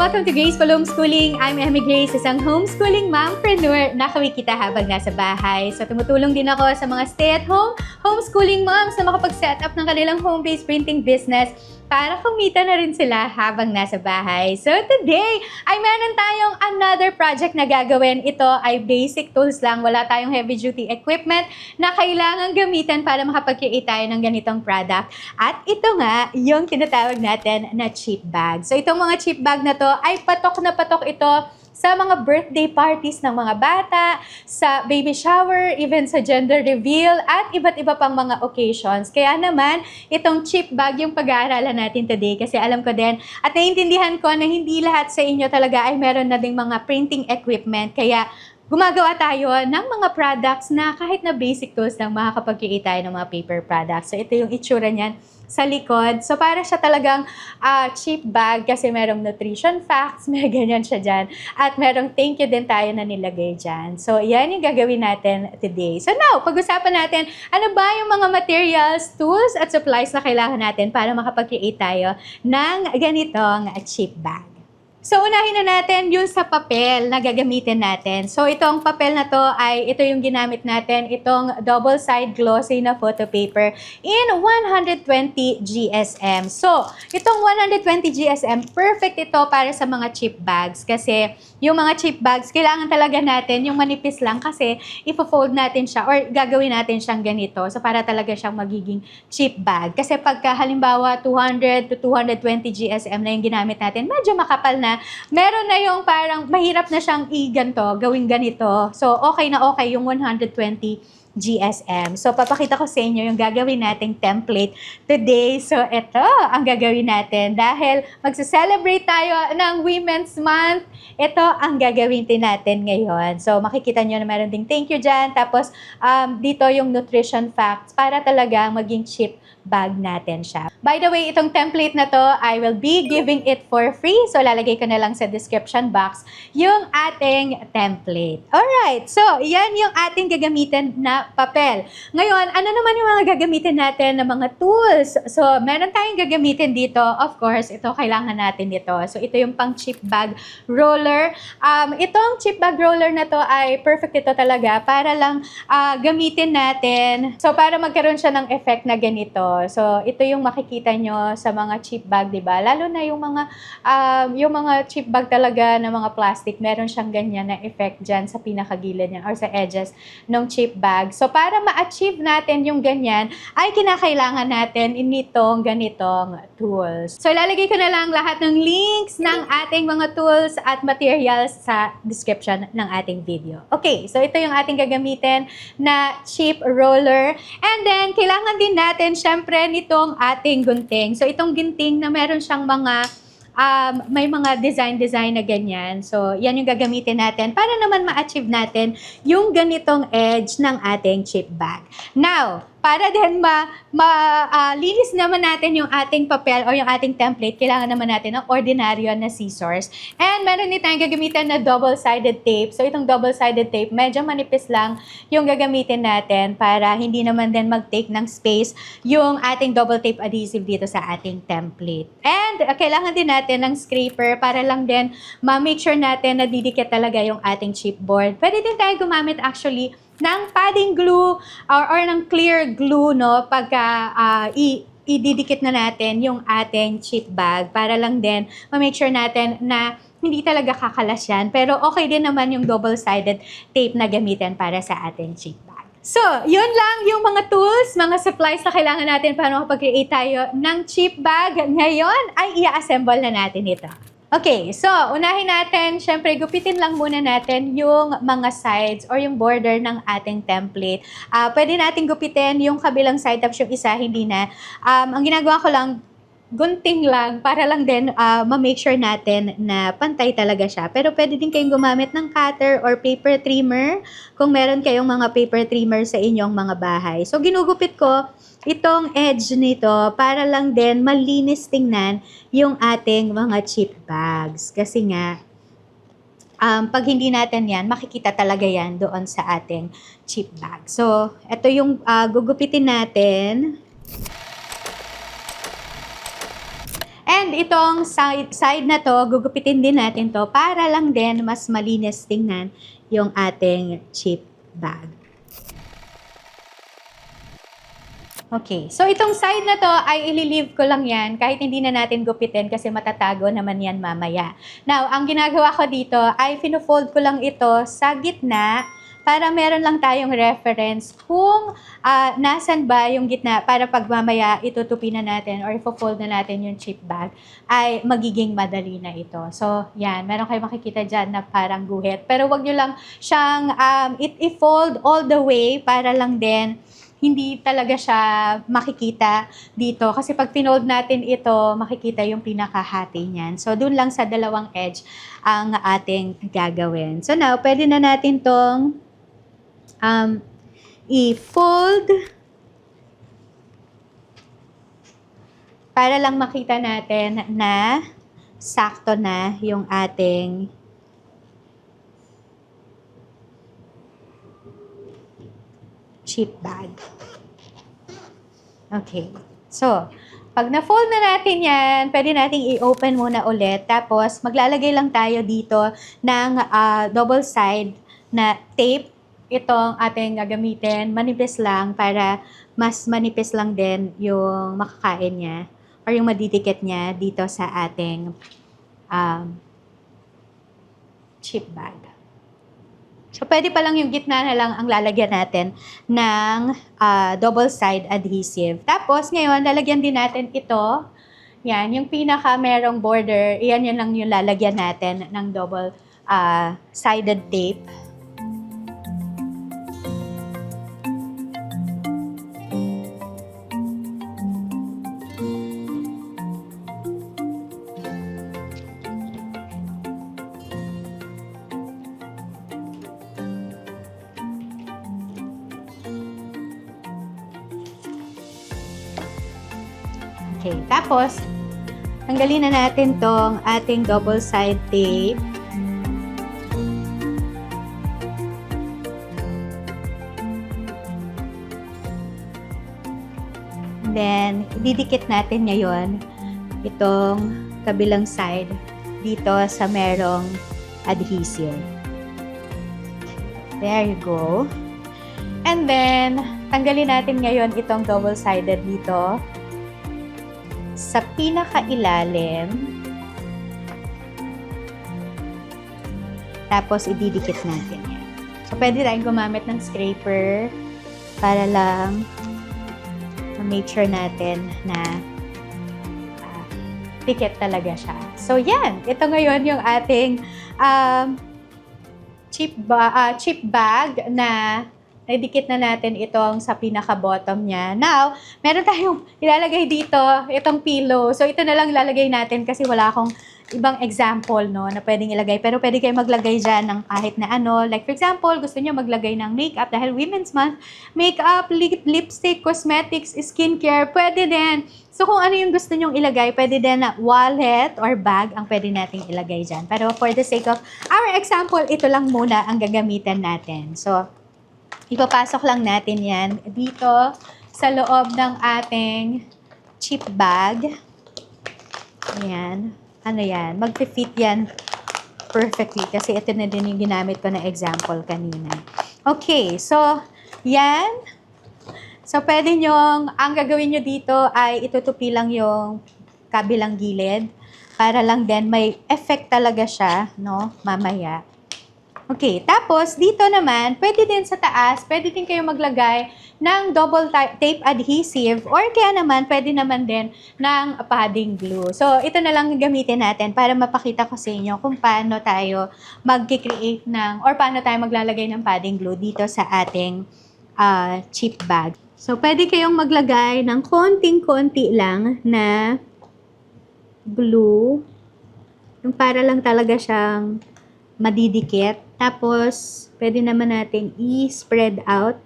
welcome to Graceful Homeschooling. I'm Emmy Grace, isang homeschooling mompreneur na kumikita habang nasa bahay. So tumutulong din ako sa mga stay-at-home homeschooling moms na makapag-set up ng kanilang home-based printing business para kumita na rin sila habang nasa bahay. So today, ay meron tayong another project na gagawin. Ito ay basic tools lang. Wala tayong heavy-duty equipment na kailangan gamitin para makapag-create tayo ng ganitong product. At ito nga, yung tinatawag natin na cheap bag. So itong mga cheap bag na to ay patok na patok ito sa mga birthday parties ng mga bata, sa baby shower, even sa gender reveal, at iba't iba pang mga occasions. Kaya naman, itong cheap bag yung pag-aaralan natin today kasi alam ko din at naiintindihan ko na hindi lahat sa inyo talaga ay meron na ding mga printing equipment. Kaya gumagawa tayo ng mga products na kahit na basic tools lang makakapag-create tayo ng mga paper products. So ito yung itsura niyan sa likod. So para siya talagang cheap bag kasi merong nutrition facts, may ganyan siya dyan. At merong thank you din tayo na nilagay dyan. So yan yung gagawin natin today. So now, pag-usapan natin, ano ba yung mga materials, tools, at supplies na kailangan natin para makapag-create tayo ng ganitong cheap bag. So, unahin na natin yung sa papel na gagamitin natin. So, itong papel na to ay ito yung ginamit natin, itong double-side glossy na photo paper in 120 GSM. So, itong 120 GSM, perfect ito para sa mga cheap bags kasi yung mga cheap bags, kailangan talaga natin yung manipis lang kasi ipo-fold natin siya or gagawin natin siyang ganito. So, para talaga siyang magiging cheap bag. Kasi pagka halimbawa 200 to 220 GSM na yung ginamit natin, medyo makapal na. Meron na yung parang mahirap na siyang gawing ganito. So, okay na okay yung 120 GSM. So, papakita ko sa inyo yung gagawin nating template today. So, ito ang gagawin natin. Dahil magsa-celebrate tayo ng Women's Month, ito ang gagawin din natin ngayon. So, makikita nyo na meron ding thank you dyan. Tapos, dito yung nutrition facts para talaga maging cheap bag natin siya. By the way, itong template na to, I will be giving it for free. So, lalagay ko na lang sa description box yung ating template. Alright, so, yan yung ating gagamitin na papel. Ngayon, ano naman yung mga gagamitin natin na mga tools? So, meron tayong gagamitin dito. Of course, ito, kailangan natin dito. So, ito yung pang cheap bag roller. Itong cheap bag roller na to ay perfect ito talaga para lang gamitin natin. So, para magkaroon siya ng effect na ganito. So, ito yung makikita nyo sa mga cheap bag, di ba? Lalo na yung mga cheap bag talaga na mga plastic, meron siyang ganyan na effect dyan sa pinakagilid niya or sa edges ng cheap bag. So, para ma-achieve natin yung ganyan, ay kinakailangan natin initong ganitong tools. So, ilalagay ko na lang lahat ng links ng ating mga tools at materials sa description ng ating video. Okay, so ito yung ating gagamitin na cheap roller. And then, kailangan din natin, syempre, nitong ating gunting. So, itong gunting na meron siyang mga may mga design na ganyan. So, yan yung gagamitin natin para naman ma-achieve natin yung ganitong edge ng ating cheap bag. Now, para din linis naman natin yung ating papel o yung ating template, kailangan naman natin ng ordinaryo na scissors. And meron din tayong gagamitin na double-sided tape. So, itong double-sided tape, medyo manipis lang yung gagamitin natin para hindi naman din mag-take ng space yung ating double tape adhesive dito sa ating template. And kailangan din natin ng scraper para lang din ma-make sure natin na didikit talaga yung ating chipboard. Pwede din tayo gumamit actually ng padding glue or ng clear glue, no, pagka ididikit na natin yung ating cheap bag para lang din ma-make sure natin na hindi talaga kakalas yan. Pero okay din naman yung double-sided tape na gamitin para sa ating cheap bag. So, yun lang yung mga tools, mga supplies na kailangan natin para makapag-create tayo ng cheap bag. Ngayon ay i-assemble na natin ito. Okay, so unahin natin, syempre gupitin lang muna natin yung mga sides or yung border ng ating template. Pwede natin gupitin yung kabilang side tapos yung isa hindi na. Ang ginagawa ko lang, gunting lang para lang din ma-make sure natin na pantay talaga siya. Pero pwede din kayong gumamit ng cutter or paper trimmer kung meron kayong mga paper trimmer sa inyong mga bahay. So ginugupit ko itong edge nito para lang din malinis tingnan yung ating mga cheap bags. Kasi nga, pag hindi natin yan, makikita talaga yan doon sa ating cheap bag. So, ito yung gugupitin natin. And itong side na to, gugupitin din natin to para lang din mas malinis tingnan yung ating chip bag. Okay, so itong side na to ay ililive ko lang yan kahit hindi na natin gupitin kasi matatago naman yan mamaya. Now, ang ginagawa ko dito ay fino-fold ko lang ito sa gitna para meron lang tayong reference kung nasan ba yung gitna para pag mamaya itutupi na natin or ifo-fold na natin yung chip bag ay magiging madali na ito. So, yan, meron kayo makikita dyan na parang guhit. Pero wag nyo lang siyang i-fold all the way para lang din hindi talaga siya makikita dito. Kasi pag pinold natin ito, makikita yung pinakahati niyan. So, dun lang sa dalawang edge ang ating gagawin. So, now, pwede na natin tong i-fold para lang makita natin na sakto na yung ating chip bag. Okay. So, pag na-fold na natin yan, pwede nating i-open muna ulit. Tapos, maglalagay lang tayo dito ng double side na tape. Itong ating gagamitin. Manipis lang para mas manipis lang din yung makakain niya or yung madidikit niya dito sa ating chip bag. So, pwede pa lang yung gitna na lang ang lalagyan natin ng double side adhesive. Tapos, ngayon, lalagyan din natin ito. Yan, yung pinaka merong border, yan lang yung lalagyan natin ng double sided tape. Okay, tapos, tanggalin na natin tong ating double side tape. And then, didikit natin ngayon itong kabilang side dito sa merong adhesive. There you go. And then, tanggalin natin ngayon itong double-sided dito sa pinakailalim. Tapos, ididikit natin yan. So, pwede tayong gumamit ng scraper para lang ma-make sure natin na dikit talaga siya. So, yan. Ito ngayon yung ating chip bag na nadikit na natin itong sa pinaka-bottom niya. Now, meron tayong ilalagay dito, itong pillow. So, ito na lang ilalagay natin kasi wala akong ibang example, no, na pwedeng ilagay. Pero pwede kayo maglagay dyan ng kahit na ano. Like, for example, gusto niyo maglagay ng makeup dahil Women's Month. Makeup, lipstick, cosmetics, skincare, pwede din. So, kung ano yung gusto nyong ilagay, pwede din na wallet or bag ang pwede nating ilagay dyan. Pero for the sake of our example, ito lang muna ang gagamitan natin. So, ipapasok lang natin yan dito sa loob ng ating chip bag. Ayan. Ano yan? Mag-fit yan perfectly kasi ito na din yung ginamit ko na example kanina. Okay. So, yan. So, pwede nyong, ang gagawin nyo dito ay itutupi lang yung kabilang gilid para lang din may effect talaga siya, no? Mamaya. Okay, tapos dito naman, pwede din sa taas, pwede din kayo maglagay ng double tape adhesive or kaya naman, pwede naman din ng padding glue. So, ito na lang gamitin natin para mapakita ko sa inyo kung paano tayo mag-create ng or paano tayo maglalagay ng padding glue dito sa ating chip bag. So, pwede kayong maglagay ng konting-konti lang na glue. Yung para lang talaga siyang madidikit. Tapos, pwede naman natin i-spread out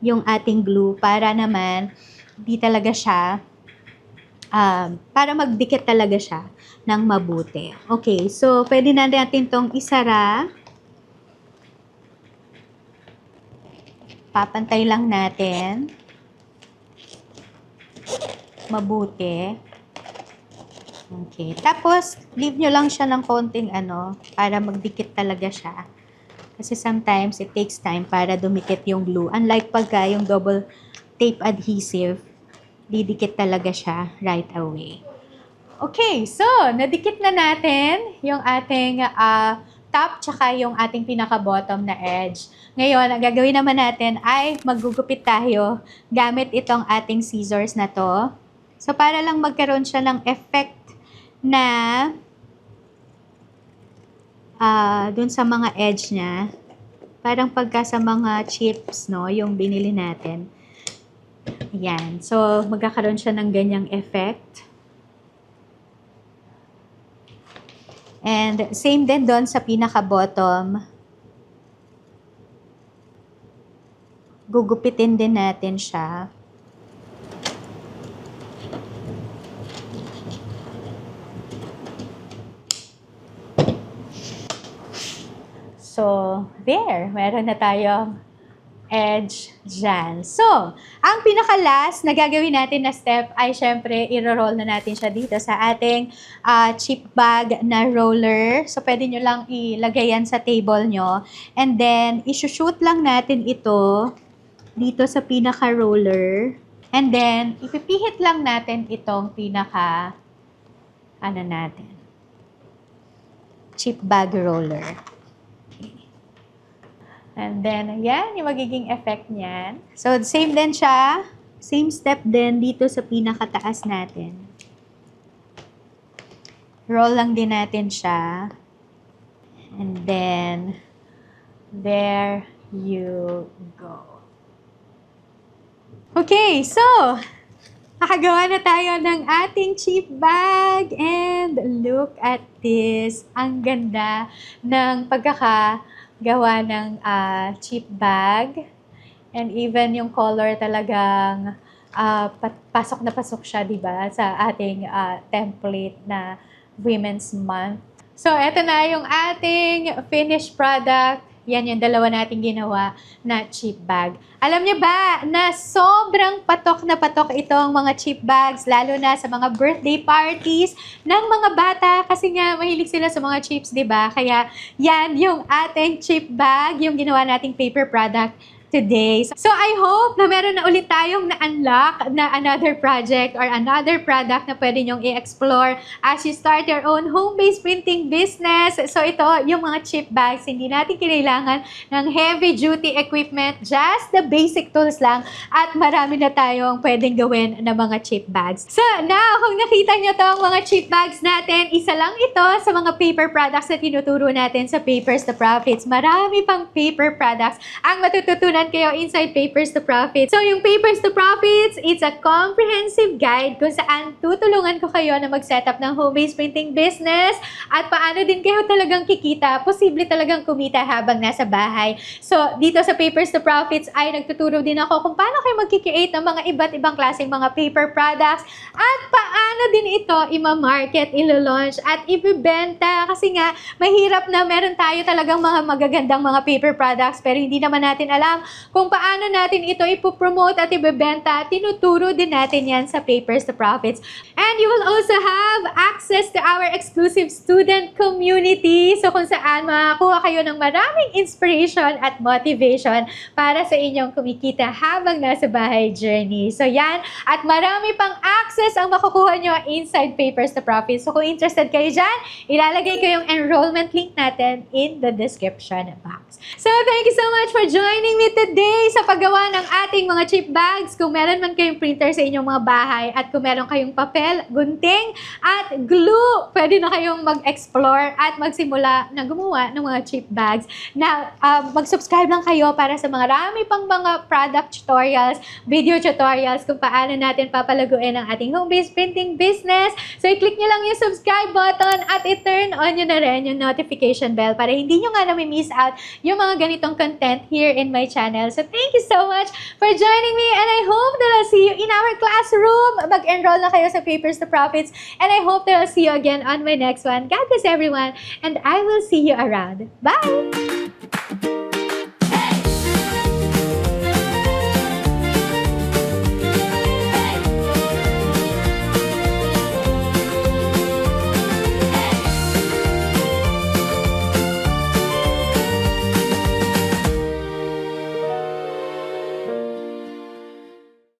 yung ating glue para naman di talaga siya, para magdikit talaga siya ng mabuti. Okay, so pwede na natin itong isara. Papantay lang natin. Mabuti. Okay. Tapos, leave nyo lang siya ng konting para magdikit talaga siya. Kasi sometimes, it takes time para dumikit yung glue. Unlike pagka yung double tape adhesive, didikit talaga siya right away. Okay, so, nadikit na natin yung ating top tsaka yung ating pinaka-bottom na edge. Ngayon, ang gagawin naman natin ay maggugupit tayo gamit itong ating scissors na to. So, para lang magkaroon siya ng effect na dun sa mga edge niya, parang pagka sa mga chips, no, yung binili natin. Ayan. So, magkakaroon siya ng ganyang effect. And same din doon sa pinaka-bottom. Gugupitin din natin siya. So, there. Meron na tayong edge dyan. So, ang pinaka-last na gagawin natin na step ay syempre, i-roll na natin siya dito sa ating chip bag na roller. So, pwede nyo lang ilagay yan sa table nyo. And then, isushoot lang natin ito dito sa pinaka-roller. And then, ipipihit lang natin itong natin, chip bag roller. And then, ayan, yung magiging effect niyan. So, same din siya. Same step din dito sa pinakataas natin. Roll lang din natin siya. And then, there you go. Okay, so, nakagawa na tayo ng ating chip bag. And look at this. Ang ganda ng gawa ng chip bag. And even yung color talagang pasok na pasok siya, diba? Sa ating template na Women's Month. So, eto na yung ating finished product. Yan yung dalawa nating ginawa na chip bag. Alam niyo ba na sobrang patok na patok itong mga chip bags, lalo na sa mga birthday parties ng mga bata kasi nga mahilig sila sa mga chips, di ba? Kaya yan yung ating chip bag, yung ginawa nating paper product today. So I hope na meron na ulit tayong na-unlock na another project or another product na pwede nyong i-explore as you start your own home-based printing business. So ito, yung mga chip bags, hindi natin kailangan ng heavy-duty equipment, just the basic tools lang at marami na tayong pwedeng gawin na mga chip bags. So now, kung nakita nyo tong mga chip bags natin, isa lang ito sa mga paper products na tinuturo natin sa Papers to Profits. Marami pang paper products ang matututunan kayo inside Papers to Profits. So, yung Papers to Profits, it's a comprehensive guide kung saan tutulungan ko kayo na mag-setup ng home-based printing business at paano din kayo talagang kikita, posible talagang kumita habang nasa bahay. So, dito sa Papers to Profits ay nagtuturo din ako kung paano kayo mag-create ng mga iba't ibang klaseng mga paper products at paano din ito ima-market, ilo-launch at ibibenta kasi nga mahirap na meron tayo talagang mga magagandang mga paper products pero hindi naman natin alam kung paano natin ito ipopromote at ibebenta. Tinuturo din natin yan sa Papers to Profits. And you will also have access to our exclusive student community. So kung saan makakuha kayo ng maraming inspiration at motivation para sa inyong kumikita habang nasa bahay journey. So yan, at marami pang access ang makukuha nyo inside Papers to Profits. So kung interested kayo dyan, ilalagay ko yung enrollment link natin in the description box. So thank you so much for joining me today sa paggawa ng ating mga chip bags. Kung meron man kayong printer sa inyong mga bahay at kung meron kayong papel, gunting at glue, pwede na kayong mag-explore at magsimula na gumawa ng mga chip bags. Na mag-subscribe lang kayo para sa mga rami pang mga product tutorials, video tutorials kung paano natin papalaguin ang ating home-based printing business. So i-click nyo lang yung subscribe button at i-turn on nyo na rin yung notification bell para hindi nyo nga nami-miss out yung mga ganitong content here in my channel. So thank you so much for joining me and I hope that I'll see you in our classroom. Mag-enroll na kayo sa Papers to Profits and I hope that I'll see you again on my next one. God bless everyone and I will see you around. Bye!